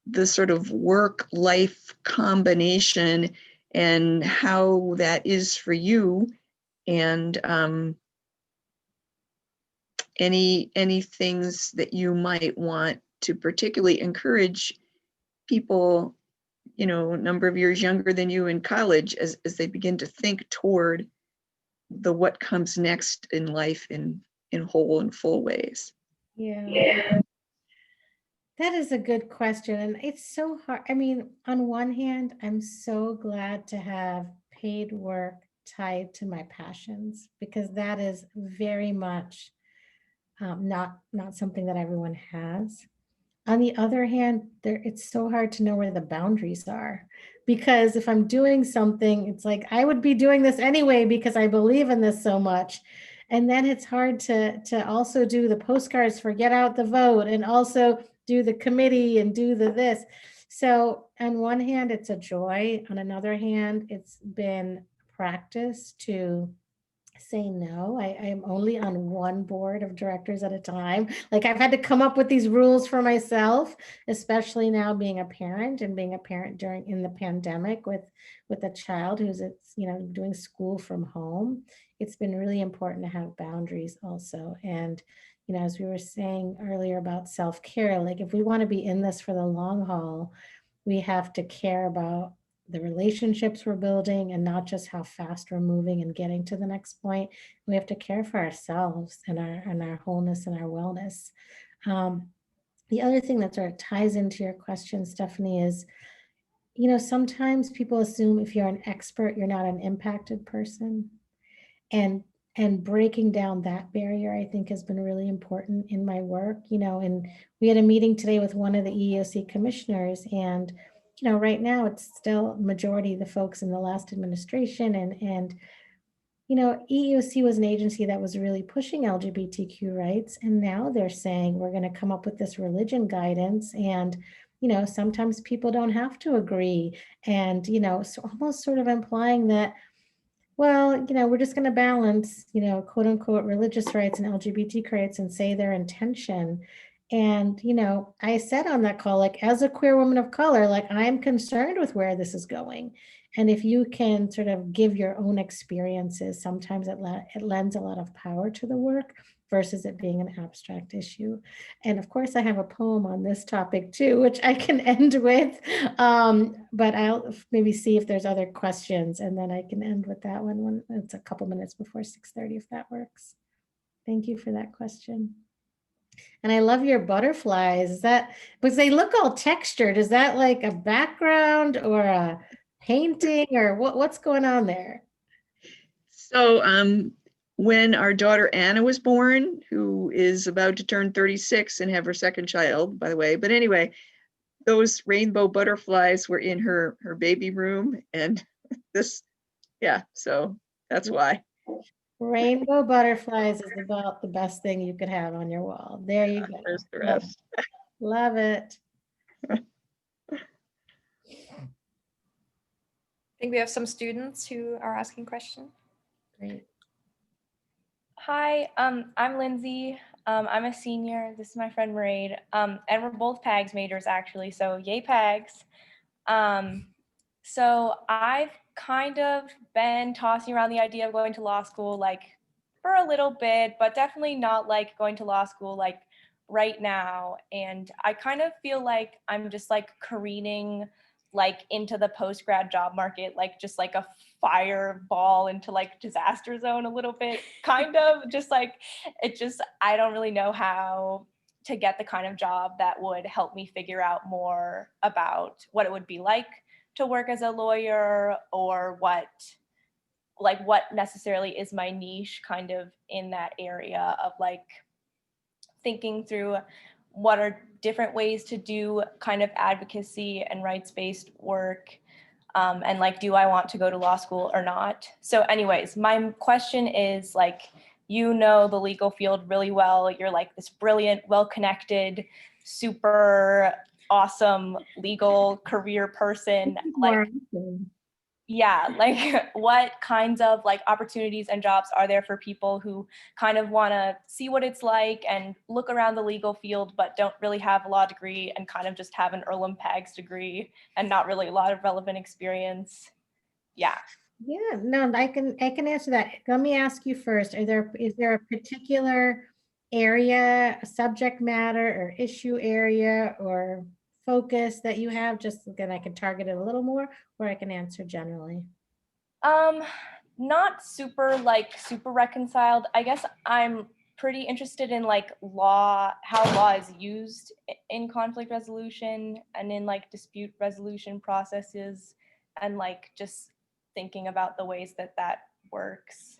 the sort of work-life combination and how that is for you, and any things that you might want to particularly encourage people, a number of years younger than you in college, as they begin to think toward the what comes next in life in whole and full ways. Yeah. That is a good question. And it's so hard. I mean, on one hand, I'm so glad to have paid work tied to my passions, because that is very much not something that everyone has. On the other hand, it's so hard to know where the boundaries are, because if I'm doing something, it's like I would be doing this anyway because I believe in this so much. And then it's hard to also do the postcards for get out the vote, and also do the committee and do the this. So on one hand, it's a joy. On another hand, it's been practice to say no. I'm only on one board of directors at a time. Like, I've had to come up with these rules for myself, especially now being a parent, and being a parent in the pandemic with a child who's doing school from home. It's been really important to have boundaries also. And as we were saying earlier about self-care, like if we want to be in this for the long haul, we have to care about the relationships we're building, and not just how fast we're moving and getting to the next point. We have to care for ourselves and our wholeness and our wellness. The other thing that sort of ties into your question, Stephanie, is, sometimes people assume if you're an expert, you're not an impacted person. And breaking down that barrier, I think, has been really important in my work. And we had a meeting today with one of the EEOC commissioners, and right now it's still majority of the folks in the last administration. And EEOC was an agency that was really pushing LGBTQ rights. And now they're saying, we're going to come up with this religion guidance. And, sometimes people don't have to agree. And, so almost sort of implying that, well, we're just going to balance, quote unquote, religious rights and LGBT rights and say their intention. And, I said on that call, like, as a queer woman of color, like, I'm concerned with where this is going. And if you can sort of give your own experiences, sometimes it lends a lot of power to the work versus it being an abstract issue. And of course, I have a poem on this topic too, which I can end with, but I'll maybe see if there's other questions, and then I can end with that one when it's a couple minutes before 6:30, if that works. Thank you for that question. And I love your butterflies. Is that, because they look all textured, is that like a background or a painting, or what's going on there? So when our daughter Anna was born, who is about to turn 36 and have her second child, by the way, but anyway, those rainbow butterflies were in her baby room, and so that's why. Rainbow butterflies is about the best thing you could have on your wall. There you go. There's the rest. Love it. I think we have some students who are asking questions. Great. Hi, I'm Lindsay. I'm a senior. This is my friend Mairead. And we're both PAGS majors, actually, so yay PAGS. So I've kind of been tossing around the idea of going to law school like for a little bit, but definitely not like going to law school like right now. And I kind of feel like I'm just like careening like into the post-grad job market, like just like a fireball into like disaster zone a little bit, kind of just like, I don't really know how to get the kind of job that would help me figure out more about what it would be like to work as a lawyer, or what like what necessarily is my niche kind of in that area of like thinking through what are different ways to do kind of advocacy and rights-based work, and like, do I want to go to law school or not? So anyways, my question is like, you know the legal field really well. You're like this brilliant, well-connected, super awesome legal career person. Like, yeah, like what kinds of like opportunities and jobs are there for people who kind of want to see what it's like and look around the legal field, but don't really have a law degree and kind of just have an Earlham PAGS degree and not really a lot of relevant experience? Yeah. Yeah, no, I can answer that. Let me ask you first, is there a particular area, subject matter or issue area or focus that you have, just so that I can target it a little more, or I can answer generally? Not super reconciled. I guess I'm pretty interested in like law, how law is used in conflict resolution and in like dispute resolution processes, and like just thinking about the ways that that works.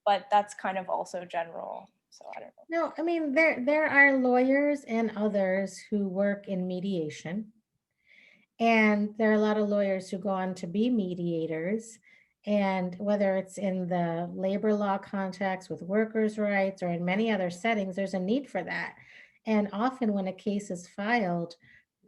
But that's kind of also general. So I don't know. No, I mean, there are lawyers and others who work in mediation. And there are a lot of lawyers who go on to be mediators. And whether it's in the labor law context with workers' rights or in many other settings, there's a need for that. And often when a case is filed,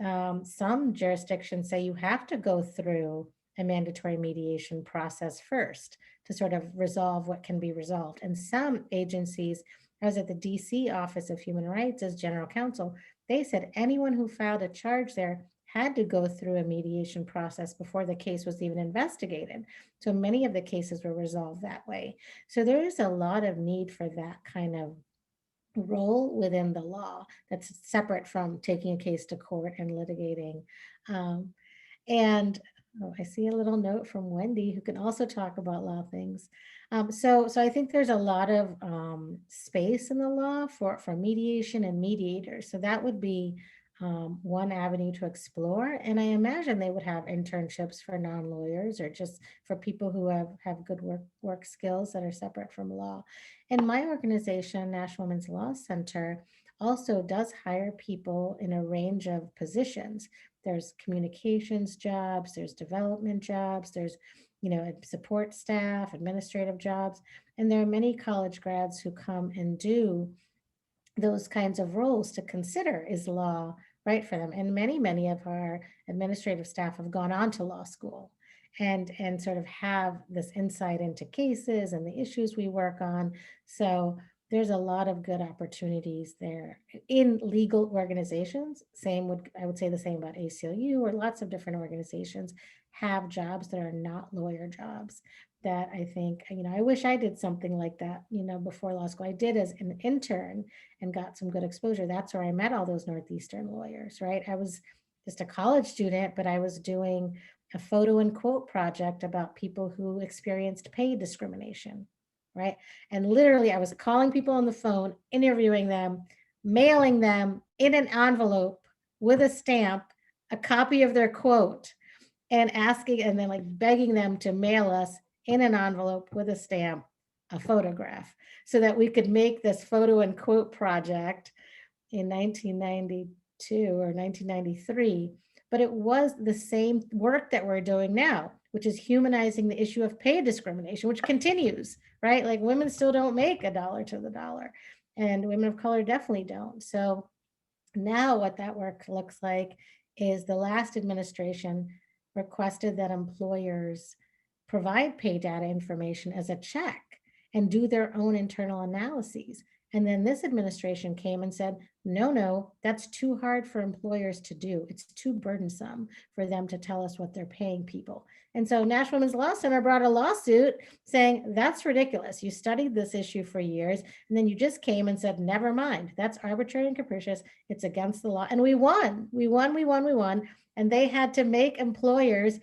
some jurisdictions say you have to go through a mandatory mediation process first to sort of resolve what can be resolved. And some agencies, I was at the DC Office of Human Rights as general counsel, they said anyone who filed a charge there had to go through a mediation process before the case was even investigated. So many of the cases were resolved that way. So there is a lot of need for that kind of role within the law that's separate from taking a case to court and litigating. And I see a little note from Wendy, who can also talk about law things. So I think there's a lot of space in the law for mediation and mediators. So that would be one avenue to explore. And I imagine they would have internships for non-lawyers or just for people who have good work skills that are separate from law. And my organization, National Women's Law Center, also does hire people in a range of positions. There's communications jobs, there's development jobs, there's support staff, administrative jobs. And there are many college grads who come and do those kinds of roles to consider, is law right for them? And many of our administrative staff have gone on to law school and sort of have this insight into cases and the issues we work on. So there's a lot of good opportunities there in legal organizations. I would say the same about ACLU, or lots of different organizations have jobs that are not lawyer jobs that I think, I wish I did something like that, before law school. I did as an intern and got some good exposure. That's where I met all those Northeastern lawyers, right? I was just a college student, but I was doing a photo and quote project about people who experienced pay discrimination, right? And literally I was calling people on the phone, interviewing them, mailing them in an envelope with a stamp, a copy of their quote, and asking, and then like begging them to mail us in an envelope with a stamp, a photograph, so that we could make this photo and quote project in 1992 or 1993. But it was the same work that we're doing now, which is humanizing the issue of pay discrimination, which continues, right? Like women still don't make $1 to the dollar, and women of color definitely don't. So now what that work looks like is the last administration requested that employers provide pay data information as a check and do their own internal analyses. And then this administration came and said, no, that's too hard for employers to do. It's too burdensome for them to tell us what they're paying people. And so National Women's Law Center brought a lawsuit saying, that's ridiculous. You studied this issue for years, and then you just came and said, never mind, that's arbitrary and capricious. It's against the law. And we won. And they had to make employers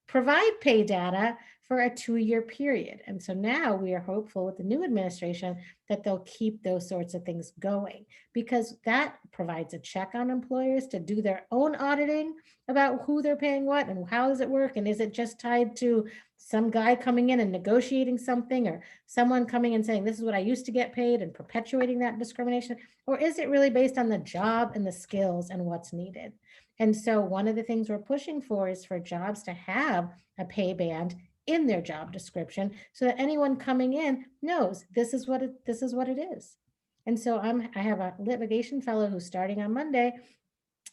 provide pay data for a 2-year period. And so now we are hopeful with the new administration that they'll keep those sorts of things going, because that provides a check on employers to do their own auditing about who they're paying what and how does it work. And is it just tied to some guy coming in and negotiating something, or someone coming and saying, this is what I used to get paid, and perpetuating that discrimination? Or is it really based on the job and the skills and what's needed? And so one of the things we're pushing for is for jobs to have a pay band in their job description, so that anyone coming in knows this is what it is. And so I have a litigation fellow who's starting on Monday,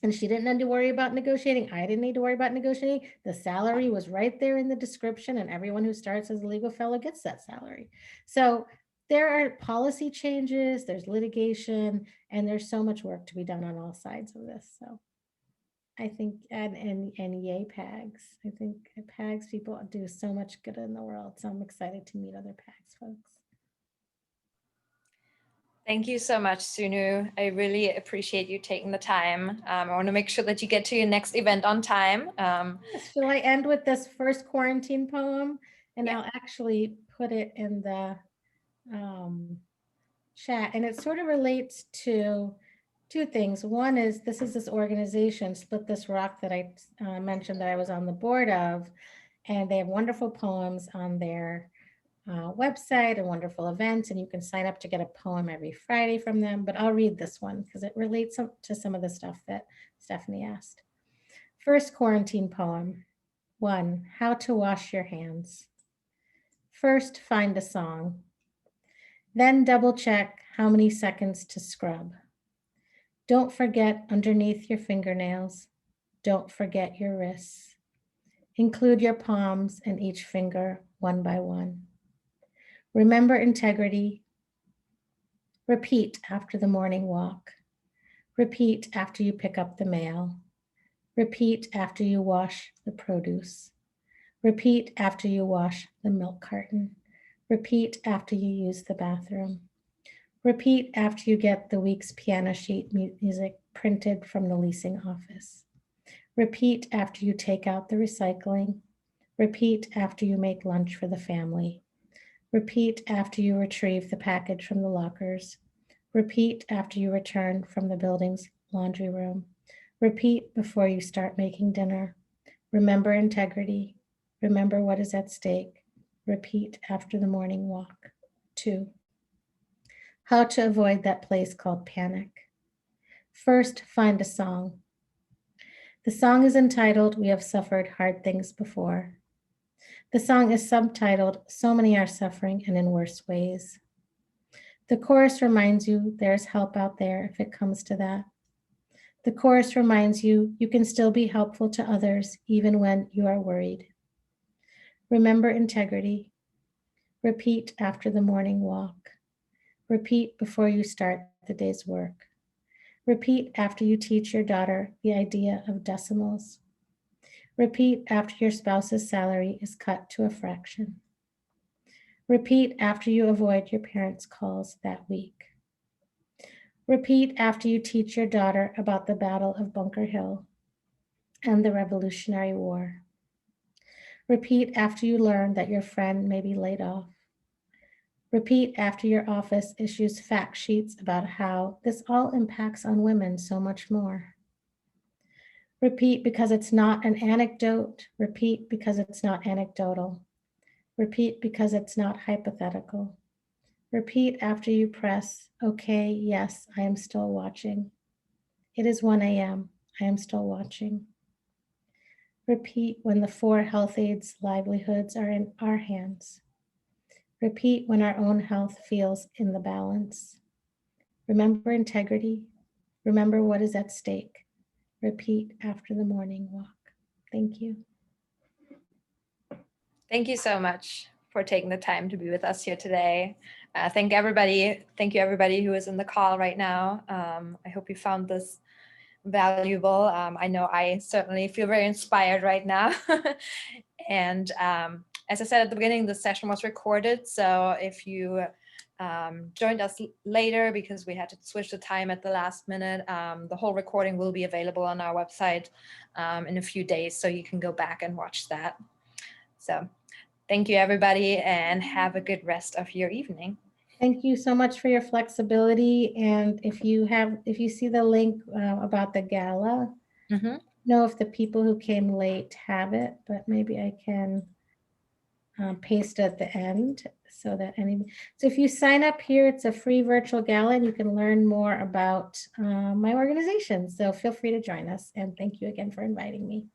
and she didn't need to worry about negotiating. I didn't need to worry about negotiating. The salary was right there in the description, and everyone who starts as a legal fellow gets that salary. So there are policy changes, there's litigation, and there's so much work to be done on all sides of this. So I think, and yay PAGs. I think PAGs people do so much good in the world. So I'm excited to meet other PAGs folks. Thank you so much, Sunu. I really appreciate you taking the time. I want to make sure that you get to your next event on time. Shall I end with this first quarantine poem? And Yeah. I'll actually put it in the chat. And it sort of relates to two things. One is, this is this organization, Split This Rock, that I mentioned that I was on the board of. And they have wonderful poems on their website and wonderful events, and you can sign up to get a poem every Friday from them. But I'll read this one because it relates to some of the stuff that Stephanie asked. First quarantine poem. 1. How to wash your hands. First, find a song. Then double check how many seconds to scrub. Don't forget underneath your fingernails. Don't forget your wrists. Include your palms and each finger one by one. Remember integrity. Repeat after the morning walk. Repeat after you pick up the mail. Repeat after you wash the produce. Repeat after you wash the milk carton. Repeat after you use the bathroom. Repeat after you get the week's piano sheet music printed from the leasing office. Repeat after you take out the recycling. Repeat after you make lunch for the family. Repeat after you retrieve the package from the lockers. Repeat after you return from the building's laundry room. Repeat before you start making dinner. Remember integrity. Remember what is at stake. Repeat after the morning walk. 2. How to avoid that place called panic. First, find a song. The song is entitled, We Have Suffered Hard Things Before. The song is subtitled, So Many Are Suffering and in Worse Ways. The chorus reminds you there's help out there if it comes to that. The chorus reminds you you can still be helpful to others even when you are worried. Remember integrity. Repeat after the morning walk. Repeat before you start the day's work. Repeat after you teach your daughter the idea of decimals. Repeat after your spouse's salary is cut to a fraction. Repeat after you avoid your parents' calls that week. Repeat after you teach your daughter about the Battle of Bunker Hill and the Revolutionary War. Repeat after you learn that your friend may be laid off. Repeat after your office issues fact sheets about how this all impacts on women so much more. Repeat because it's not an anecdote. Repeat because it's not anecdotal. Repeat because it's not hypothetical. Repeat after you press, okay, yes, I am still watching. It is 1 a.m., I am still watching. Repeat when the 4 health aides' livelihoods are in our hands. Repeat when our own health feels in the balance. Remember integrity. Remember what is at stake. Repeat after the morning walk. Thank you. Thank you so much for taking the time to be with us here today. Thank you everybody who is in the call right now. I hope you found this valuable. I know I certainly feel very inspired right now. And as I said at the beginning, the session was recorded. So if you joined us later because we had to switch the time at the last minute, the whole recording will be available on our website in a few days. So you can go back and watch that. So Thank you, everybody, and have a good rest of your evening. Thank you so much for your flexibility. And if you see the link about the gala, know if the people who came late have it, but maybe I can paste at the end so that so if you sign up here, it's a free virtual gala and you can learn more about my organization. So feel free to join us, and thank you again for inviting me.